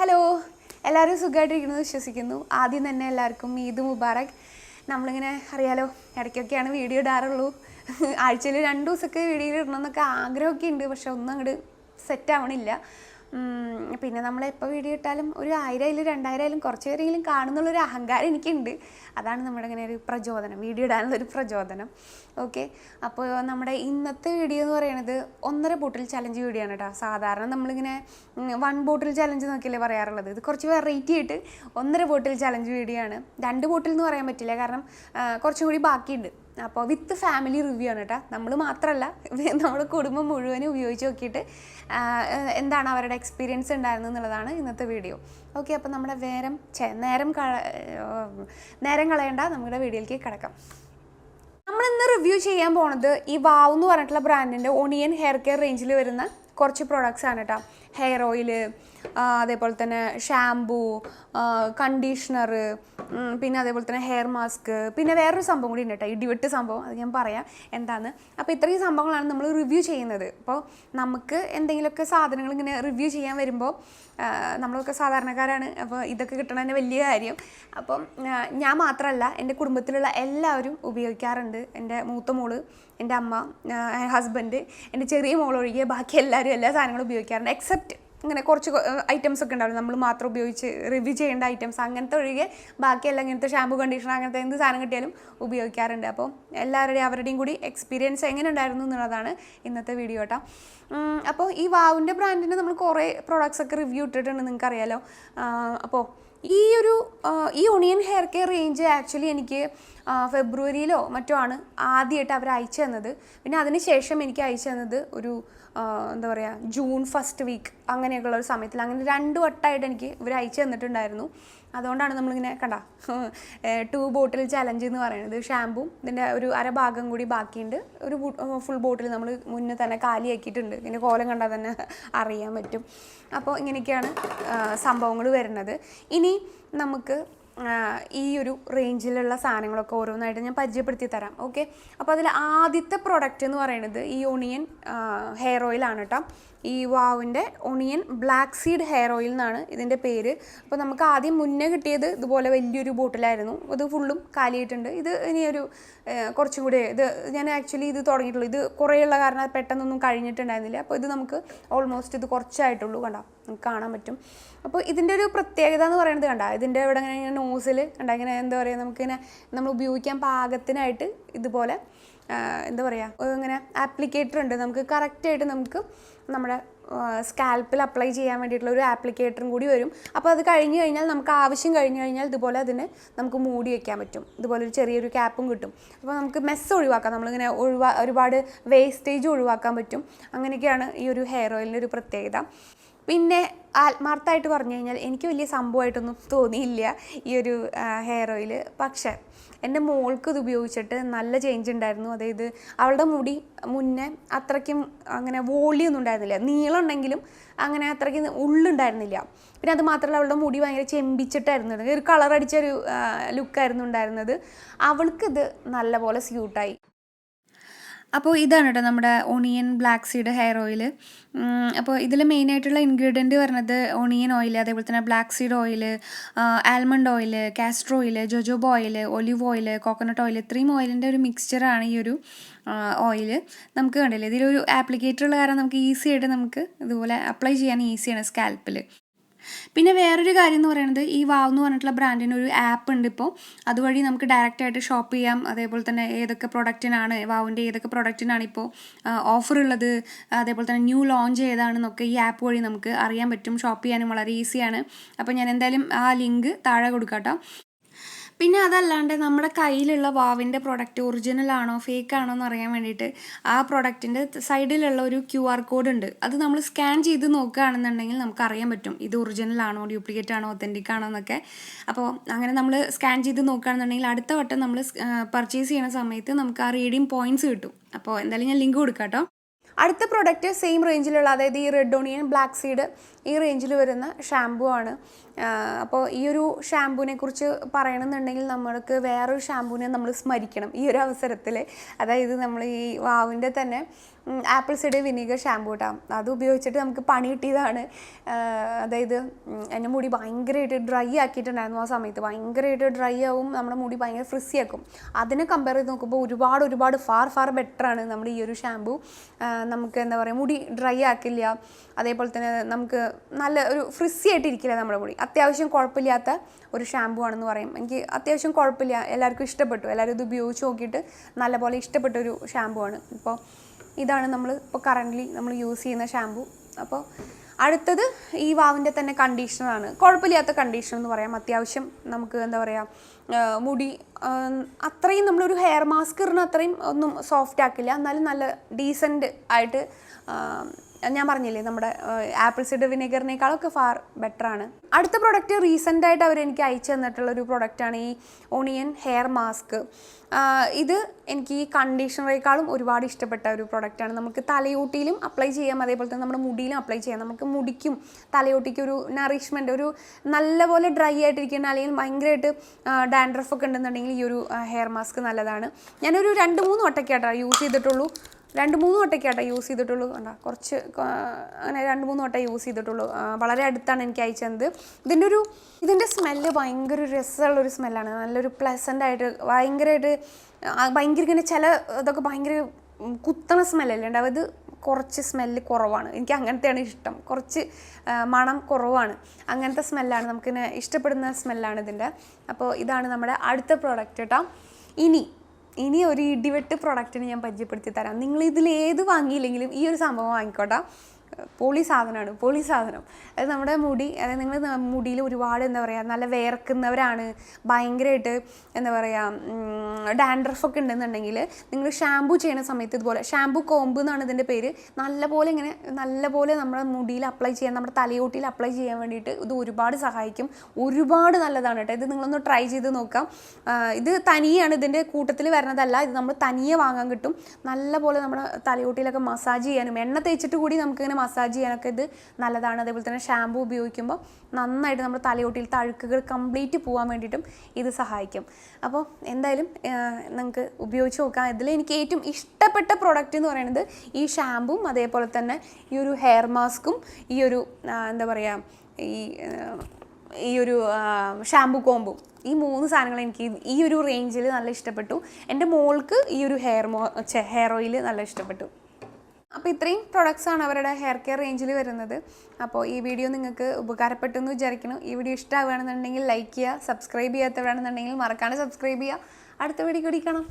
Hello, എല്ലാവരും സുഖമായിട്ടിരിക്കുന്നത് വിശ്വസിക്കുന്നു. ആദ്യം തന്നെ എല്ലാവർക്കും ഈദ് മുബാറക്. നമ്മളിങ്ങനെ അറിയാലോ, ഇടയ്ക്കൊക്കെയാണ് വീഡിയോ ഇടാറുള്ളൂ. ആഴ്ചയിൽ 2 ദിവസമൊക്കെ വീഡിയോ ഇടണമെന്നൊക്കെ ആഗ്രഹമൊക്കെ ഉണ്ട്, പക്ഷെ ഒന്നും അങ്ങോട്ട് സെറ്റ് ആവണില്ല. പിന്നെ നമ്മളെപ്പോൾ വീഡിയോ ഇട്ടാലും ഒരു 1000 ആയാലും 2000 ആയാലും കുറച്ച് പേരെങ്കിലും കാണുന്നുള്ളൊരു അഹങ്കാരം എനിക്കുണ്ട്. അതാണ് നമ്മുടെ ഇങ്ങനെ ഒരു പ്രചോദനം, വീഡിയോ ഇടാനുള്ളൊരു പ്രചോദനം. ഓക്കെ, അപ്പോൾ നമ്മുടെ ഇന്നത്തെ വീഡിയോ എന്ന് പറയുന്നത് 1.5 ബോട്ടിൽ ചലഞ്ച് വീഡിയോ ആണ് കേട്ടോ. സാധാരണ നമ്മളിങ്ങനെ 1 ബോട്ടിൽ ചലഞ്ച് നോക്കിയല്ലേ പറയാറുള്ളത്. ഇത് കുറച്ച് വെറൈറ്റി ആയിട്ട് 1.5 ബോട്ടിൽ ചലഞ്ച് വീഡിയോ ആണ്. 2 ബോട്ടിൽ എന്ന് പറയാൻ പറ്റില്ല, കാരണം കുറച്ചും കൂടി ബാക്കിയുണ്ട്. അപ്പോൾ വിത്ത് ഫാമിലി റിവ്യൂ ആണ് കേട്ടോ. നമ്മൾ മാത്രമല്ല, നമ്മുടെ കുടുംബം മുഴുവനും ഉപയോഗിച്ച് നോക്കിയിട്ട് എന്താണ് അവരുടെ എക്സ്പീരിയൻസ് ഉണ്ടായിരുന്നത് എന്നുള്ളതാണ് ഇന്നത്തെ വീഡിയോ. ഓക്കെ, അപ്പോൾ നമ്മുടെ നേരം കളയണ്ട, നമ്മുടെ വീഡിയോയിലേക്ക് കിടക്കാം. നമ്മളിന്ന് റിവ്യൂ ചെയ്യാൻ പോണത് ഈ വാവ് എന്ന് പറഞ്ഞിട്ടുള്ള ബ്രാൻഡിൻ്റെ ഒണിയൻ ഹെയർ കെയർ റേഞ്ചിൽ വരുന്ന കുറച്ച് പ്രൊഡക്ട്സ് ആണ് കേട്ടോ. ഹെയർ ഓയിൽ, അതേപോലെ തന്നെ ഷാംപൂ, കണ്ടീഷണർ, പിന്നെ അതേപോലെ തന്നെ ഹെയർ മാസ്ക്, പിന്നെ വേറൊരു സംഭവം കൂടി ഉണ്ട് കേട്ടോ, ഇടിവെട്ട് സംഭവം. അത് ഞാൻ പറയാം എന്താന്ന്. അപ്പോൾ ഇത്രയും സംഭവങ്ങളാണ് നമ്മൾ റിവ്യൂ ചെയ്യുന്നത്. അപ്പോൾ നമുക്ക് എന്തെങ്കിലുമൊക്കെ സാധനങ്ങൾ ഇങ്ങനെ റിവ്യൂ ചെയ്യാൻ വരുമ്പോൾ നമ്മളൊക്കെ സാധാരണക്കാരാണ്, അപ്പോൾ ഇതൊക്കെ കിട്ടണതിന് വലിയ കാര്യം. അപ്പം ഞാൻ മാത്രമല്ല, എൻ്റെ കുടുംബത്തിലുള്ള എല്ലാവരും ഉപയോഗിക്കാറുണ്ട്. എൻ്റെ മൂത്ത മോള്, എൻ്റെ അമ്മ, ഹസ്ബൻഡ്, എൻ്റെ ചെറിയ മോളൊഴികെ ബാക്കി എല്ലാവരും എല്ലാ സാധനങ്ങളും ഉപയോഗിക്കാറുണ്ട്. എക്സെപ്റ്റ് ഇങ്ങനെ കുറച്ച് ഐറ്റംസ് ഒക്കെ ഉണ്ടാവും നമ്മൾ മാത്രം ഉപയോഗിച്ച് റിവ്യൂ ചെയ്യേണ്ട ഐറ്റംസ്, അങ്ങനത്തെ ഒഴികെ ബാക്കിയെല്ലാം ഇങ്ങനത്തെ ഷാമ്പു, കണ്ടീഷണർ, അങ്ങനത്തെ എന്ത് സാധനം കിട്ടിയാലും ഉപയോഗിക്കാറുണ്ട്. അപ്പോൾ അവരുടെയും കൂടി എക്സ്പീരിയൻസ് എങ്ങനെ ഉണ്ടായിരുന്നു എന്നുള്ളതാണ് ഇന്നത്തെ വീഡിയോ കേട്ടോ. അപ്പോൾ ഈ വാവിൻ്റെ ബ്രാൻഡിൻ്റെ നമ്മൾ കുറേ പ്രോഡക്റ്റ്സ് ഒക്കെ റിവ്യൂ ഇട്ടിട്ടുണ്ട്, നിങ്ങൾക്കറിയാലോ. അപ്പോൾ ഈ onion hair care range actually എനിക്ക് ഫെബ്രുവരിയിലോ മറ്റോ ആണ് ആദ്യമായിട്ട് അവർ അയച്ചു തന്നത്. പിന്നെ അതിന് ശേഷം എനിക്ക് അയച്ചു തന്നത് ഒരു എന്താ പറയുക, ജൂൺ 1st വീക്ക് അങ്ങനെയൊക്കെയുള്ള ഒരു സമയത്തിൽ. അങ്ങനെ 2 വട്ടമായിട്ട് എനിക്ക് ഇവർ അയച്ചു തന്നിട്ടുണ്ടായിരുന്നു. അതുകൊണ്ടാണ് നമ്മളിങ്ങനെ 2 ബോട്ടിൽ ചലഞ്ച് എന്ന് പറയുന്നത്. ഷാമ്പൂ ഇതിൻ്റെ ഒരു അരഭാഗം കൂടി ബാക്കിയുണ്ട്. ഒരു ഫുൾ ബോട്ടിൽ നമ്മൾ മുന്നേ തന്നെ കാലിയാക്കിയിട്ടുണ്ട്. ഇതിൻ്റെ കോലം കണ്ടാൽ തന്നെ അറിയാൻ പറ്റും. അപ്പോൾ ഇങ്ങനെയൊക്കെയാണ് സംഭവങ്ങൾ വരുന്നത്. ഇനി നമുക്ക് ഈ ഒരു റേഞ്ചിലുള്ള സാധനങ്ങളൊക്കെ ഓരോന്നായിട്ട് ഞാൻ പരിചയപ്പെടുത്തി തരാം. ഓക്കെ, അപ്പോൾ അതിൽ ആദ്യത്തെ പ്രൊഡക്റ്റ് എന്ന് പറയുന്നത് ഈ ഒണിയൻ ഹെയർ ഓയിലാണ് കേട്ടോ. ഈ വാവിൻ്റെ onion black seed hair oil എന്നാണ് ഇതിൻ്റെ പേര്. അപ്പോൾ നമുക്ക് ആദ്യം മുന്നേ കിട്ടിയത് ഇതുപോലെ വലിയൊരു ബോട്ടിലായിരുന്നു. ഇത് ഫുള്ളും കാലിയായിട്ടുണ്ട്. ഇത് ഇനിയൊരു കുറച്ചും കൂടി ഞാൻ ആക്ച്വലി ഇത് തുടങ്ങിയിട്ടുള്ളൂ. ഇത് കുറേയുള്ള കാരണം പെട്ടെന്നൊന്നും കഴിഞ്ഞിട്ടുണ്ടായിരുന്നില്ല. അപ്പോൾ ഇത് നമുക്ക് ഓൾമോസ്റ്റ് ഇത് കുറച്ചായിട്ടുള്ളൂ, കണ്ടോ, നമുക്ക് കാണാൻ പറ്റും. അപ്പോൾ ഇതിൻ്റെ ഒരു പ്രത്യേകത എന്ന് പറയുന്നത് കണ്ടോ, ഇതിൻ്റെ ഇവിടെ ഇങ്ങനെ നോസിൽ കണ്ടോ, ഇങ്ങനെ എന്താ പറയുക, നമുക്കിങ്ങനെ നമ്മൾ ഉപയോഗിക്കാൻ പാകത്തിനായിട്ട് ഇതുപോലെ എന്താ പറയുക, ഇങ്ങനെ ആപ്ലിക്കേറ്റർ ഉണ്ട്. നമുക്ക് കറക്റ്റായിട്ട് നമുക്ക് നമ്മുടെ സ്കാൽപ്പിൽ അപ്ലൈ ചെയ്യാൻ വേണ്ടിയിട്ടുള്ള ഒരു ആപ്ലിക്കേറ്ററും കൂടി വരും. അപ്പോൾ അത് കഴിഞ്ഞ് കഴിഞ്ഞാൽ നമുക്ക് ആവശ്യം കഴിഞ്ഞ് കഴിഞ്ഞാൽ ഇതുപോലെ അതിനെ നമുക്ക് മൂടി വയ്ക്കാൻ പറ്റും. ഇതുപോലെ ഒരു ചെറിയൊരു ക്യാപ്പും കിട്ടും. അപ്പോൾ നമുക്ക് മെസ്സ് ഒഴിവാക്കാം, നമ്മളിങ്ങനെ ഒരുപാട് വേസ്റ്റേജ് ഒഴിവാക്കാൻ പറ്റും. അങ്ങനെയൊക്കെയാണ് ഈ ഒരു ഹെയർ ഓയിലിൻ്റെ ഒരു പ്രത്യേകത. പിന്നെ ആത്മാർത്ഥമായിട്ട് പറഞ്ഞു കഴിഞ്ഞാൽ എനിക്ക് വലിയ സംഭവമായിട്ടൊന്നും തോന്നിയില്ല ഈ ഒരു ഹെയർ ഓയിൽ. പക്ഷേ എൻ്റെ മോൾക്ക് ഇത് ഉപയോഗിച്ചിട്ട് നല്ല ചേഞ്ച് ഉണ്ടായിരുന്നു. അതായത് അവളുടെ മുടി മുന്നേ അത്രയ്ക്കും അങ്ങനെ വോളിയൊന്നും ഉണ്ടായിരുന്നില്ല, നീളം ഉണ്ടെങ്കിലും അങ്ങനെ അത്രയ്ക്ക് ഉള്ളുണ്ടായിരുന്നില്ല. പിന്നെ അത് മാത്രമല്ല, അവളുടെ മുടി ഭയങ്കര ചെമ്പിച്ചിട്ടായിരുന്നു, ഒരു കളറടിച്ചൊരു ലുക്കായിരുന്നു ഉണ്ടായിരുന്നത്. അവൾക്കിത് നല്ലപോലെ സ്യൂട്ടായി. അപ്പോൾ ഇതാണ് കേട്ടോ നമ്മുടെ onion black seed hair oil. അപ്പോൾ ഇതിൽ മെയിനായിട്ടുള്ള ഇൻഗ്രീഡിയൻറ്റ് വരുന്നത് ഒണിയൻ ഓയിൽ, അതേപോലെ തന്നെ black seed oil, almond oil, castor oil, jojoba oil, olive oil, coconut oil, ഇത്രയും ഓയിലിൻ്റെ ഒരു മിക്സ്ചറാണ് ഈ ഒരു ഓയിൽ. നമുക്ക് കണ്ടില്ലേ, ഇതിലൊരു ആപ്ലിക്കേറ്റർ ഉള്ള കാരണം നമുക്ക് ഈസി ആയിട്ട് നമുക്ക് ഇതുപോലെ അപ്ലൈ ചെയ്യാൻ ഈസിയാണ് സ്കാൽപ്പിൽ. പിന്നെ വേറൊരു കാര്യം എന്ന് പറയുന്നത്, ഈ വാവ് എന്ന് പറഞ്ഞിട്ടുള്ള ബ്രാൻഡിന് ഒരു ആപ്പ് ഉണ്ട് ഇപ്പോൾ. അതുവഴി നമുക്ക് ഡയറക്റ്റായിട്ട് ഷോപ്പ് ചെയ്യാം. അതേപോലെ തന്നെ ഏതൊക്കെ പ്രൊഡക്റ്റിനാണ്, വാവിൻ്റെ ഏതൊക്കെ പ്രൊഡക്റ്റിനാണ് ഇപ്പോൾ ഓഫർ ഉള്ളത്, അതേപോലെ തന്നെ ന്യൂ ലോഞ്ച് ഏതാണെന്നൊക്കെ ഈ ആപ്പ് വഴി നമുക്ക് അറിയാൻ പറ്റും. ഷോപ്പ് ചെയ്യാനും വളരെ ഈസിയാണ്. അപ്പോൾ ഞാൻ എന്തായാലും ആ ലിങ്ക് താഴെ കൊടുക്കാം കേട്ടോ. പിന്നെ അതല്ലാണ്ട് നമ്മുടെ കയ്യിലുള്ള വാവിൻ്റെ പ്രൊഡക്റ്റ് ഒറിജിനൽ ആണോ ഫേക്ക് ആണോ എന്ന് അറിയാൻ വേണ്ടിയിട്ട് ആ പ്രൊഡക്റ്റിൻ്റെ സൈഡിലുള്ള ഒരു QR കോഡ് ഉണ്ട്. അത് നമ്മൾ സ്കാൻ ചെയ്ത് നോക്കുകയാണെന്നുണ്ടെങ്കിൽ നമുക്ക് അറിയാൻ പറ്റും ഇത് ഒറിജിനൽ ആണോ, ഡ്യൂപ്ലിക്കേറ്റ് ആണോ, ഒത്തൻറ്റിക് ആണോ എന്നൊക്കെ. അപ്പോൾ അങ്ങനെ നമ്മൾ സ്കാൻ ചെയ്ത് നോക്കുകയാണെന്നുണ്ടെങ്കിൽ അടുത്ത വട്ടം നമ്മൾ പർച്ചേസ് ചെയ്യുന്ന സമയത്ത് നമുക്ക് ആ റീഡിങ് പോയിൻറ്റ്സ് കിട്ടും. അപ്പോൾ എന്തായാലും ഞാൻ ലിങ്ക് കൊടുക്കാം കേട്ടോ. അടുത്ത പ്രൊഡക്റ്റ് സെയിം റേഞ്ചിലുള്ള, അതായത് ഈ റെഡ് ഒണിയൻ ബ്ലാക്ക് സീഡ് ഈ റേഞ്ചിൽ വരുന്ന ഷാമ്പു ആണ്. അപ്പോൾ ഈ ഒരു ഷാമ്പൂവിനെ കുറിച്ച് പറയണമെന്നുണ്ടെങ്കിൽ നമ്മൾക്ക് വേറൊരു ഷാമ്പൂവിനെ നമ്മൾ സ്മരിക്കണം ഈ ഒരു അവസരത്തിൽ. അതായത് നമ്മൾ ഈ വാവിൻ്റെ തന്നെ ആപ്പിൾ സൈഡർ വിനീഗർ ഷാമ്പൂ കേട്ടോ. അത് ഉപയോഗിച്ചിട്ട് നമുക്ക് പണി കിട്ടിയതാണ്. അതായത് എൻ്റെ മുടി ഭയങ്കരമായിട്ട് ഡ്രൈ ആക്കിയിട്ടുണ്ടായിരുന്നു. ആ സമയത്ത് ഭയങ്കരമായിട്ട് ഡ്രൈ ആവും, നമ്മുടെ മുടി ഭയങ്കര ഫ്രിസി ആക്കും. അതിനെ കമ്പയർ ചെയ്ത് നോക്കുമ്പോൾ ഒരുപാട് ഫാർ ബെറ്ററാണ് നമ്മുടെ ഈ ഒരു ഷാമ്പൂ. നമുക്ക് എന്താ പറയുക, മുടി ഡ്രൈ ആക്കില്ല, അതേപോലെ തന്നെ നമുക്ക് നല്ല ഒരു ഫ്രിസി ആയിട്ട് ഇരിക്കില്ല നമ്മുടെ മുടി. അത്യാവശ്യം കുഴപ്പമില്ലാത്ത ഒരു ഷാമ്പൂ ആണെന്ന് പറയും. എനിക്ക് അത്യാവശ്യം കുഴപ്പമില്ല, എല്ലാവർക്കും ഇഷ്ടപ്പെട്ടു. എല്ലാവരും ഇത് ഉപയോഗിച്ച് നോക്കിയിട്ട് നല്ലപോലെ ഇഷ്ടപ്പെട്ടൊരു ഷാമ്പൂ ആണ്. ഇപ്പോൾ ഇതാണ് ഇപ്പോൾ കറൻ്റ്ലി നമ്മൾ യൂസ് ചെയ്യുന്ന ഷാമ്പൂ. അപ്പോൾ അടുത്തത് ഈ വാവിൻ്റെ തന്നെ കണ്ടീഷണറാണ്. കുഴപ്പമില്ലാത്ത കണ്ടീഷണർ എന്ന് പറയാം. അത്യാവശ്യം നമുക്ക് എന്താ പറയുക, മുടി അത്രയും നമ്മളൊരു ഹെയർ മാസ്ക് ഇടുന്ന അത്രയും ഒന്നും സോഫ്റ്റ് ആക്കില്ല, എന്നാലും നല്ല ഡീസൻറ്റ് ആയിട്ട്, ഞാൻ പറഞ്ഞില്ലേ നമ്മുടെ ആപ്പിൾ സൈഡർ വിനെഗറിനേക്കാളൊക്കെ ഫാർ ബെറ്ററാണ്. അടുത്ത പ്രൊഡക്റ്റ് റീസെൻ്റായിട്ട് അവരെനിക്ക് അയച്ചു തന്നിട്ടുള്ളൊരു പ്രൊഡക്റ്റാണ് ഈ ഓണിയൻ ഹെയർ മാസ്ക്. ഇത് എനിക്ക് ഈ കണ്ടീഷണറേക്കാളും ഒരുപാട് ഇഷ്ടപ്പെട്ട ഒരു പ്രൊഡക്റ്റാണ്. നമുക്ക് തലയോട്ടിയിലും അപ്ലൈ ചെയ്യാം, അതേപോലെ തന്നെ നമ്മുടെ മുടിയിലും അപ്ലൈ ചെയ്യാം. നമുക്ക് മുടിക്കും തലയോട്ടിക്കും ഒരു നറിഷ്മെൻറ്റ്, ഒരു നല്ലപോലെ ഡ്രൈ ആയിട്ടിരിക്കുന്ന അല്ലെങ്കിൽ ഭയങ്കരമായിട്ട് ഡാൻഡ്രഫ് ഒക്കെ ഉണ്ടെന്നുണ്ടെങ്കിൽ ഈ ഒരു ഹെയർ മാസ്ക് നല്ലതാണ്. ഞാനൊരു 2-3 വട്ടമൊക്കെയാട്ടോ യൂസ് ചെയ്തിട്ടുള്ളൂ. 2-3 വട്ടമൊക്കെയാട്ടോ യൂസ് ചെയ്തിട്ടുള്ളൂ. കണ്ടോ, കുറച്ച് അങ്ങനെ 2-3 വട്ടം യൂസ് ചെയ്തിട്ടുള്ളൂ. വളരെ അടുത്താണ് എനിക്ക് അയച്ചത്. ഇതിൻ്റെ സ്മെല്ല് ഭയങ്കര രസമുള്ളൊരു സ്മെല്ലാണ്. നല്ലൊരു പ്ലസൻ്റ് ആയിട്ട് ഭയങ്കര ഇങ്ങനെ ചില ഇതൊക്കെ ഭയങ്കര കുത്തണ സ്മെല്ലല്ലേ ഉണ്ടാവും. ഇത് കുറച്ച് സ്മെല്ല് കുറവാണ്. എനിക്ക് അങ്ങനത്തെയാണ് ഇഷ്ടം. കുറച്ച് മണം കുറവാണ്. അങ്ങനത്തെ സ്മെല്ലാണ്, നമുക്കിങ്ങനെ ഇഷ്ടപ്പെടുന്ന സ്മെല്ലാണ് ഇതിൻ്റെ. അപ്പോൾ ഇതാണ് നമ്മുടെ അടുത്ത പ്രോഡക്റ്റ് കേട്ടോ. ഇനി ഒരു ഇടിവെട്ട് പ്രൊഡക്റ്റിന് ഞാൻ പരിചയപ്പെടുത്തി തരാം. നിങ്ങൾ ഇതിലേത് വാങ്ങിയില്ലെങ്കിലും ഈ ഒരു സംഭവം വാങ്ങിക്കോട്ടെ. പൊളി സാധനം. അത് നമ്മുടെ മുടി, അതായത് നിങ്ങൾ മുടിയിൽ ഒരുപാട് എന്താ പറയുക, നല്ല വേർക്കുന്നവരാണ്, ഭയങ്കരമായിട്ട് എന്താ പറയുക ഡാൻഡ്രഫൊക്കെ ഉണ്ടെന്നുണ്ടെങ്കിൽ നിങ്ങൾ ഷാമ്പൂ ചെയ്യുന്ന സമയത്ത് ഇതുപോലെ ഷാമ്പൂ കോമ്പ് എന്നാണ് ഇതിൻ്റെ പേര്, നല്ലപോലെ നമ്മുടെ മുടിയിൽ അപ്ലൈ ചെയ്യാൻ, നമ്മുടെ തലയോട്ടിയിൽ അപ്ലൈ ചെയ്യാൻ വേണ്ടിയിട്ട് ഇത് ഒരുപാട് സഹായിക്കും. ഒരുപാട് നല്ലതാണ് കേട്ടോ. ഇത് നിങ്ങളൊന്ന് ട്രൈ ചെയ്ത് നോക്കാം. ഇത് തനിയാണ്, ഇതിൻ്റെ കൂട്ടത്തിൽ വരുന്നതല്ല. ഇത് നമ്മൾ തനിയെ വാങ്ങാൻ കിട്ടും. നല്ലപോലെ നമ്മുടെ തലയോട്ടിയിലൊക്കെ മസാജ് ചെയ്യാനും എണ്ണ തേച്ചിട്ട് കൂടി നമുക്കിങ്ങനെ മസാജ് ചെയ്യാനൊക്കെ ഇത് നല്ലതാണ്. അതേപോലെ തന്നെ ഷാമ്പൂ ഉപയോഗിക്കുമ്പോൾ നന്നായിട്ട് നമ്മുടെ തലയോട്ടിയിലത്തെ അഴുക്കുകൾ കംപ്ലീറ്റ് പോകാൻ വേണ്ടിയിട്ടും ഇത് സഹായിക്കും. അപ്പോൾ എന്തായാലും നമുക്ക് ഉപയോഗിച്ച് നോക്കാം. ഇതിൽ എനിക്ക് ഏറ്റവും ഇഷ്ടപ്പെട്ട പ്രൊഡക്റ്റ് എന്ന് പറയുന്നത് ഈ ഷാമ്പും അതേപോലെ തന്നെ ഈ ഒരു ഹെയർ മാസ്കും ഈ ഒരു എന്താ പറയുക ഈ ഒരു ഷാമ്പൂ കോമ്പും, ഈ 3 സാധനങ്ങൾ എനിക്ക് ഈ ഒരു റേഞ്ചിൽ നല്ല ഇഷ്ടപ്പെട്ടു. എൻ്റെ മോൾക്ക് ഈ ഒരു ഹെയർ ഓയിൽ നല്ല ഇഷ്ടപ്പെട്ടു. അപ്പോൾ ഇത്രയും പ്രൊഡക്ട്സാണ് അവരുടെ ഹെയർ കെയർ റേഞ്ചിൽ വരുന്നത്. അപ്പോൾ ഈ വീഡിയോ നിങ്ങൾക്ക് ഉപകാരപ്പെട്ടു എന്ന് വിചാരിക്കുന്നു. ഈ വീഡിയോ ഇഷ്ടമാവുകയാണെന്നുണ്ടെങ്കിൽ ലൈക്ക് ചെയ്യുക, സബ്സ്ക്രൈബ് ചെയ്യാത്തവരാണെന്നുണ്ടെങ്കിൽ മറക്കാതെ സബ്സ്ക്രൈബ് ചെയ്യുക. അടുത്ത വീഡിയോ കൂടി കാണാം.